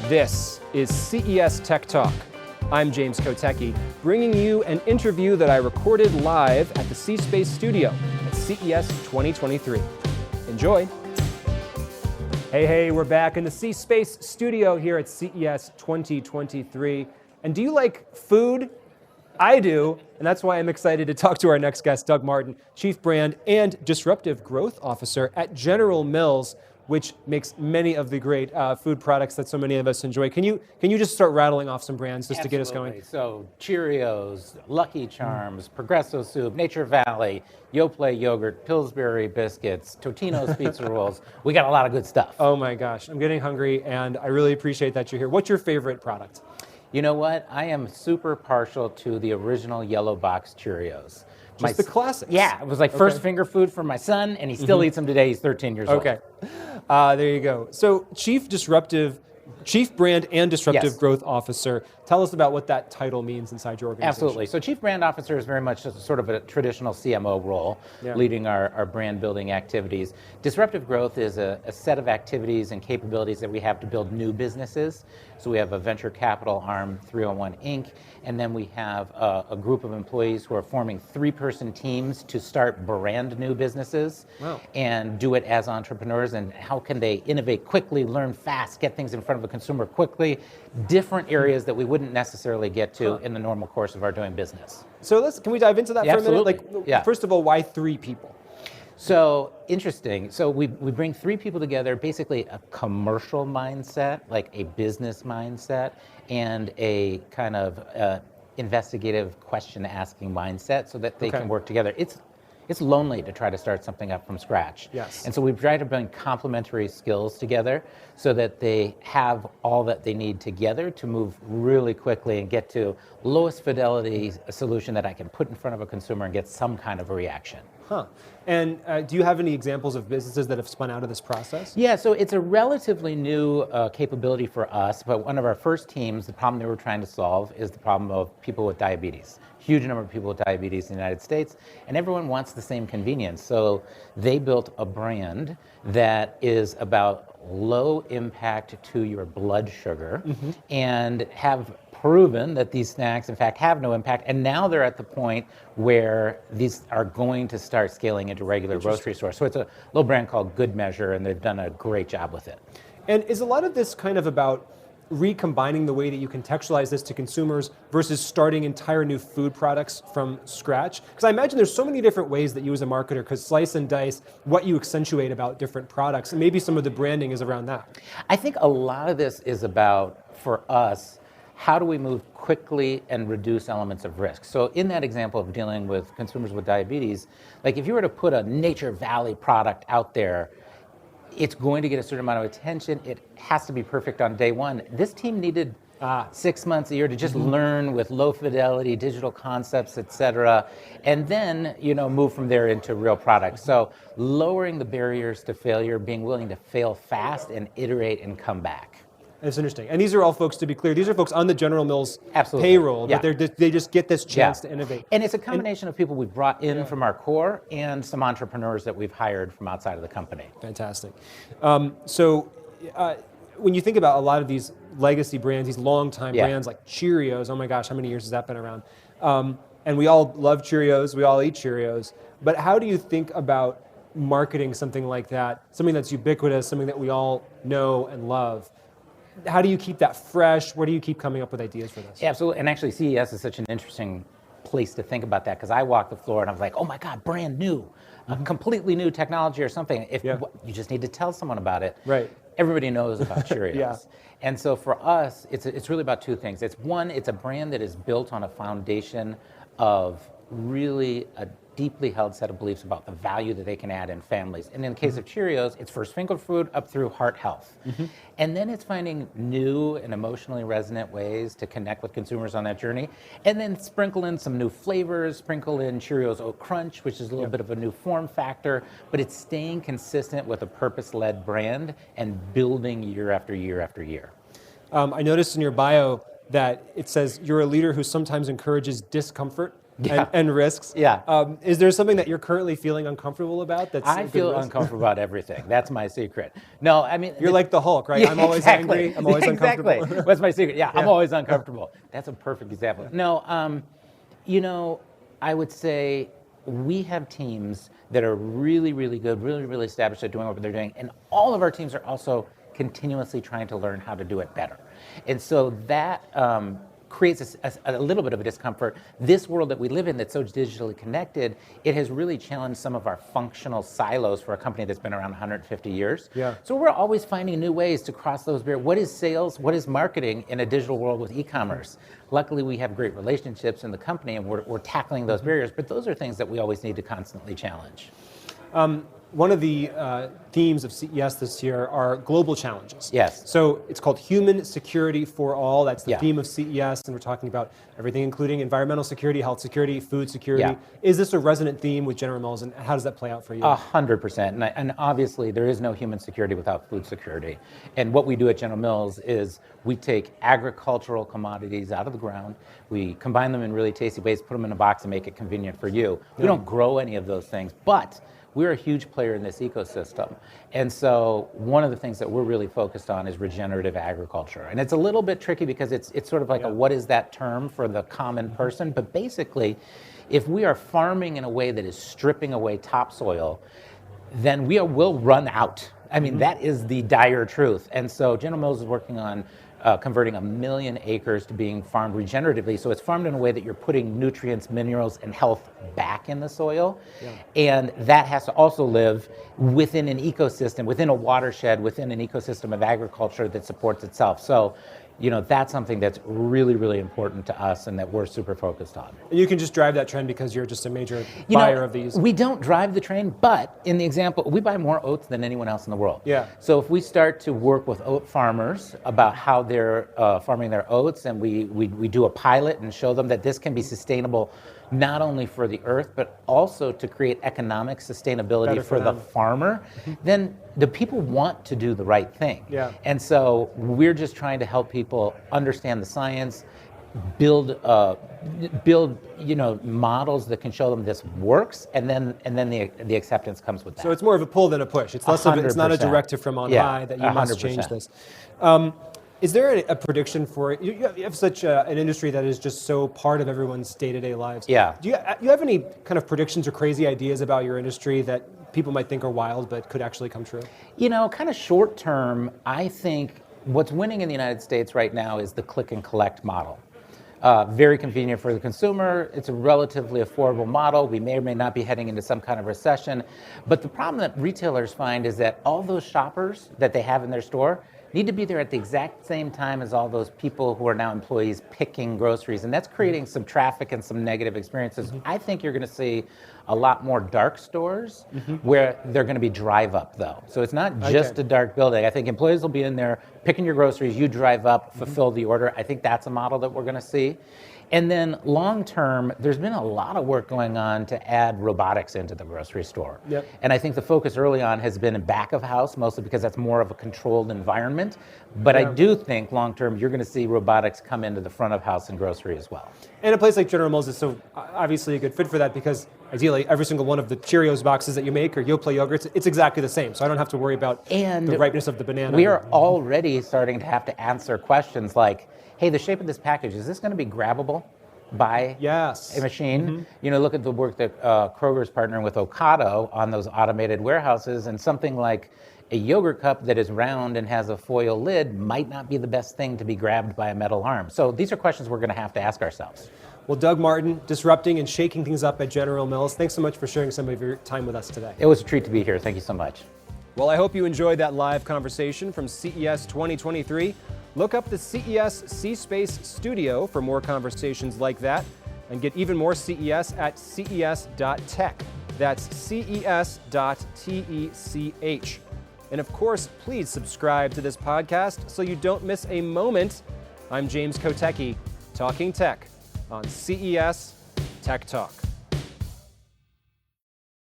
This is CES Tech Talk. I'm James Kotecki, bringing you an interview that I recorded live at the C-Space studio at CES 2023. Enjoy. Hey, we're back in the C-Space studio here at CES 2023. And do you like food? I do, and that's why I'm excited to talk to our next guest, Doug Martin, Chief Brand and Disruptive Growth Officer at General Mills, which makes many of the great food products that so many of us enjoy. Can you just start rattling off some brands just Absolutely. to get us going? So Cheerios, Lucky Charms, Progresso Soup, Nature Valley, Yoplait Yogurt, Pillsbury Biscuits, Totino's Pizza Rolls. We got a lot of good stuff. Oh my gosh, I'm getting hungry, and I really appreciate that you're here. What's your favorite product? You know what? I am super partial to the original yellow box Cheerios. Just the classics. Yeah, it was like first finger food for my son, and he still eats them today. He's 13 years old. Okay, there you go. So Chief Brand and Disruptive Growth Officer, tell us about what that title means inside your organization. Absolutely. So Chief Brand Officer is very much sort of a traditional CMO role, leading our brand building activities. Disruptive Growth is a set of activities and capabilities that we have to build new businesses. So we have a venture capital arm, 301 Inc., and then we have a group of employees who are forming 3-person teams to start brand new businesses and do it as entrepreneurs. And how can they innovate quickly, learn fast, get things in front of a consumer quickly, different areas that we wouldn't necessarily get to in the normal course of our doing business. So can we dive into that for a minute? First of all, why 3 people? So interesting. So we bring 3 people together, basically a commercial mindset, like a business mindset, and a kind of investigative question asking mindset so that they can work together. It's lonely to try to start something up from scratch. Yes. And so we've tried to bring complementary skills together so that they have all that they need together to move really quickly and get to lowest fidelity solution that I can put in front of a consumer and get some kind of a reaction. And do you have any examples of businesses that have spun out of this process? Yeah, so it's a relatively new capability for us, but one of our first teams, the problem they were trying to solve is the problem of people with diabetes. Huge number of people with diabetes in the United States, and everyone wants the same convenience. So they built a brand that is about low impact to your blood sugar and have proven that these snacks in fact have no impact, and now they're at the point where these are going to start scaling into regular grocery stores. So it's a little brand called Good Measure, and they've done a great job with it. And is a lot of this kind of about recombining the way that you contextualize this to consumers versus starting entire new food products from scratch? Because I imagine there's so many different ways that you as a marketer could slice and dice what you accentuate about different products, and maybe some of the branding is around that. I think a lot of this is about, for us, how do we move quickly and reduce elements of risk? So in that example of dealing with consumers with diabetes, like if you were to put a Nature Valley product out there, it's going to get a certain amount of attention. It has to be perfect on day one. This team needed 6 months, a year to just learn with low fidelity, digital concepts, et cetera, and then move from there into real products. So lowering the barriers to failure, being willing to fail fast and iterate and come back. That's interesting. And these are all folks, to be clear, these are folks on the General Mills payroll, but they just get this chance to innovate. And it's a combination of people we've brought in from our core and some entrepreneurs that we've hired from outside of the company. Fantastic. So when you think about a lot of these legacy brands, these long-time brands like Cheerios, oh my gosh, how many years has that been around? And we all love Cheerios, we all eat Cheerios, but how do you think about marketing something like that, something that's ubiquitous, something that we all know and love? How do you keep that fresh? Where do you keep coming up with ideas for this? Yeah, absolutely. And actually, CES is such an interesting place to think about that, because I walked the floor and I was like, oh my God, brand new, a completely new technology or something. If you just need to tell someone about it. Right. Everybody knows about Cheerios. And so for us, it's really about 2 things. It's one, it's a brand that is built on a foundation of really a deeply held set of beliefs about the value that they can add in families. And in the case of Cheerios, it's first finger food up through heart health. And then it's finding new and emotionally resonant ways to connect with consumers on that journey. And then sprinkle in some new flavors, sprinkle in Cheerios Oat Crunch, which is a little bit of a new form factor, but it's staying consistent with a purpose-led brand and building year after year after year. I noticed in your bio that it says you're a leader who sometimes encourages discomfort and risks. Yeah. Is there something that you're currently feeling uncomfortable about? I feel uncomfortable about everything. That's my secret. No, I mean... You're like the Hulk, right? I'm always angry. I'm always uncomfortable. Exactly. What's my secret? Yeah, I'm always uncomfortable. That's a perfect example. No, I would say we have teams that are really, really good, really, really established at doing what they're doing. And all of our teams are also continuously trying to learn how to do it better. And so that creates a little bit of a discomfort. This world that we live in that's so digitally connected, it has really challenged some of our functional silos for a company that's been around 150 years. Yeah. So we're always finding new ways to cross those barriers. What is sales? What is marketing in a digital world with e-commerce? Luckily, we have great relationships in the company and we're tackling those barriers, but those are things that we always need to constantly challenge. One of the themes of CES this year are global challenges. Yes. So it's called Human Security for All. That's the Yeah. theme of CES, and we're talking about everything, including environmental security, health security, food security. Yeah. Is this a resonant theme with General Mills, and how does that play out for you? 100%. And obviously, there is no human security without food security. And what we do at General Mills is we take agricultural commodities out of the ground, we combine them in really tasty ways, put them in a box, and make it convenient for you. We don't grow any of those things, but we're a huge player in this ecosystem. And so one of the things that we're really focused on is regenerative agriculture. And it's a little bit tricky because it's sort of like a what is that term for the common person? But basically, if we are farming in a way that is stripping away topsoil, then we will run out. I mean, that is the dire truth. And so General Mills is working on converting 1 million acres to being farmed regeneratively. So it's farmed in a way that you're putting nutrients, minerals, and health back in the soil. Yeah. And that has to also live within an ecosystem, within a watershed, within an ecosystem of agriculture that supports itself. So, that's something that's really, really important to us and that we're super focused on. You can just drive that trend because you're just a major buyer of these. We don't drive the train, but in the example, we buy more oats than anyone else in the world. Yeah. So if we start to work with oat farmers about how they're farming their oats, and we do a pilot and show them that this can be sustainable not only for the earth, but also to create economic sustainability for the farmer, then the people want to do the right thing. Yeah. And so we're just trying to help people understand the science, build models that can show them this works, and then the acceptance comes with that. So it's more of a pull than a push. It's less of it's not a directive from on high that you must change this. Is there a prediction for it? You have such an industry that is just so part of everyone's day-to-day lives. Yeah. Do you have any kind of predictions or crazy ideas about your industry that people might think are wild but could actually come true? Kind of short term, I think what's winning in the United States right now is the click and collect model. Very convenient for the consumer. It's a relatively affordable model. We may or may not be heading into some kind of recession. But the problem that retailers find is that all those shoppers that they have in their store need to be there at the exact same time as all those people who are now employees picking groceries. And that's creating some traffic and some negative experiences. I think you're going to see a lot more dark stores where they're going to be drive up though. So it's not just a dark building. I think employees will be in there picking your groceries, you drive up, fulfill the order. I think that's a model that we're going to see. And then long term, there's been a lot of work going on to add robotics into the grocery store. Yep. And I think the focus early on has been in back of house, mostly because that's more of a controlled environment. But I do think long term, you're going to see robotics come into the front of house in grocery as well. And a place like General Mills is so obviously a good fit for that because ideally every single one of the Cheerios boxes that you make or Yoplait yogurts, it's exactly the same. So I don't have to worry about the ripeness of the banana. We are already starting to have to answer questions like, hey, the shape of this package, is this going to be grabbable by a machine? Look at the work that Kroger's partnering with Ocado on those automated warehouses, and something like a yogurt cup that is round and has a foil lid might not be the best thing to be grabbed by a metal arm. So these are questions we're going to have to ask ourselves. Well, Doug Martin, disrupting and shaking things up at General Mills. Thanks so much for sharing some of your time with us today. It was a treat to be here. Thank you so much. Well, I hope you enjoyed that live conversation from CES 2023. Look up the CES C-Space Studio for more conversations like that, and get even more CES at ces.tech. That's ces.tech. And of course, please subscribe to this podcast so you don't miss a moment. I'm James Kotecki, talking tech on CES Tech Talk.